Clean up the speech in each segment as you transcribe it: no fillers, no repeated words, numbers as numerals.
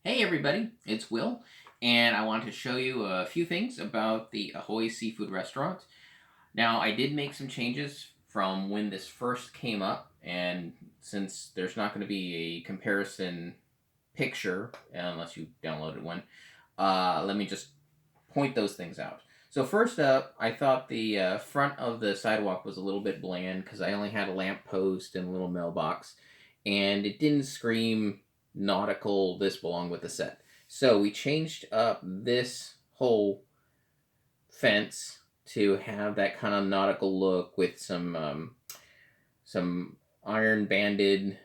Hey everybody, it's Will, and I want to show you a few things about the Ahoy Seafood Restaurant. Now, I did make some changes from when this first came up, and since there's not going to be a comparison picture, unless you downloaded one, let me just point those things out. So first up, I thought the front of the sidewalk was a little bit bland because I only had a lamp post and a little mailbox, and it didn't scream nautical, this belonged with the set. So we changed up this whole fence to have that kind of nautical look with some iron banded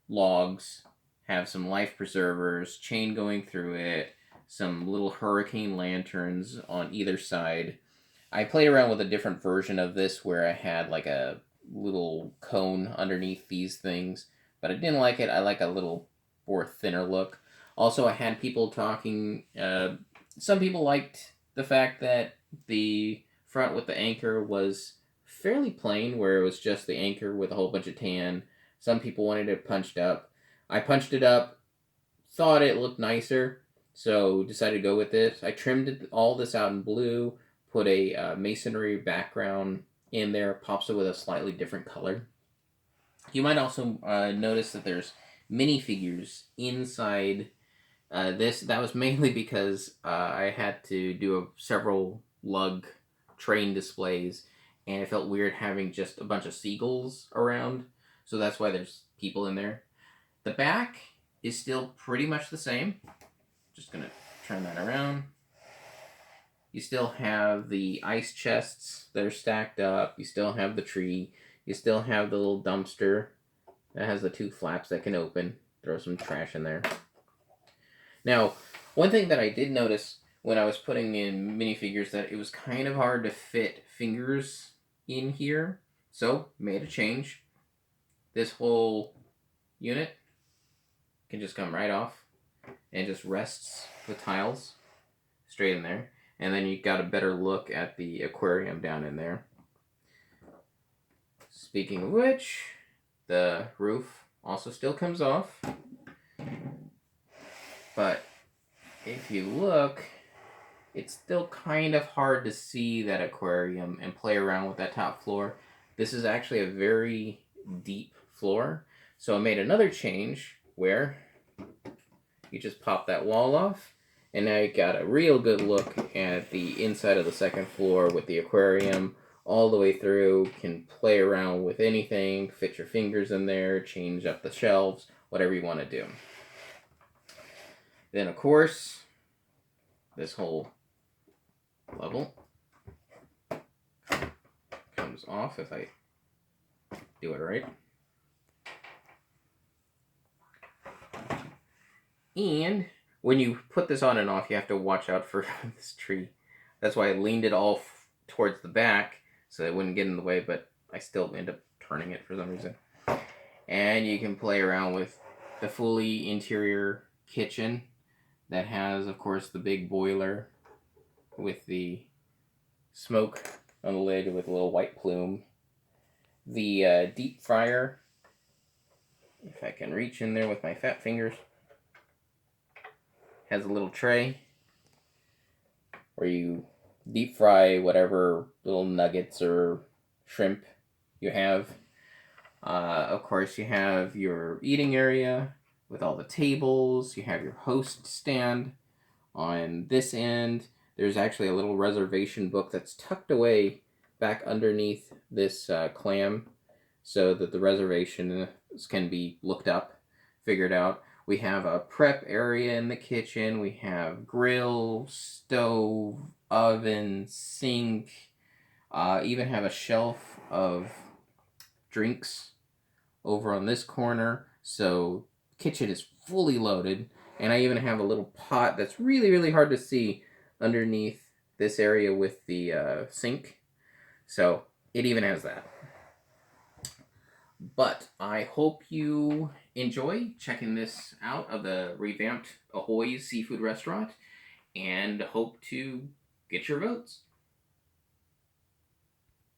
logs, have some life preservers, chain going through it, some little hurricane lanterns on either side. I played around with a different version of this where I had like a little cone underneath these things, but I didn't like it. I like a little more thinner look. Also, I had people talking. Some people liked the fact that the front with the anchor was fairly plain, where it was just the anchor with a whole bunch of tan. Some people wanted it punched up. I punched it up, thought it looked nicer, so decided to go with this. I trimmed all this out in blue, put a masonry background in there, pops it with a slightly different color. You might also notice that there's minifigures inside this. That was mainly because I had to do several lug train displays, and it felt weird having just a bunch of seagulls around, so that's why there's people in there. The back is still pretty much the same. Just gonna turn that around. You still have the ice chests that are stacked up. You still have the tree. You still have the little dumpster that has the two flaps that can open. Throw some trash in there. Now, one thing that I did notice when I was putting in minifigures that it was kind of hard to fit fingers in here. So, made a change. This whole unit can just come right off and just rests the tiles straight in there. And then you got a better look at the aquarium down in there. Speaking of which, the roof also still comes off. But if you look, it's still kind of hard to see that aquarium and play around with that top floor. This is actually a very deep floor. So I made another change where you just pop that wall off, and now you got a real good look at the inside of the second floor with the aquarium all the way through. Can play around with anything, fit your fingers in there, change up the shelves, whatever you want to do. Then, of course, this whole level comes off if I do it right. And when you put this on and off, you have to watch out for this tree. That's why I leaned it all towards the back so it wouldn't get in the way, but I still end up turning it for some reason. And you can play around with the fully interior kitchen that has, of course, the big boiler with the smoke on the lid with a little white plume. The deep fryer, if I can reach in there with my fat fingers, has a little tray where you deep fry whatever little nuggets or shrimp you have. Of course, you have your eating area with all the tables. You have your host stand. On this end, there's actually a little reservation book that's tucked away back underneath this clam so that the reservations can be looked up, figured out. We have a prep area in the kitchen. We have grill, stove, oven, sink. Even have a shelf of drinks over on this corner. So kitchen is fully loaded. And I even have a little pot that's really, really hard to see underneath this area with the sink. So it even has that. But I hope you enjoy checking this out of the revamped Ahoy Seafood Restaurant, and hope to get your votes.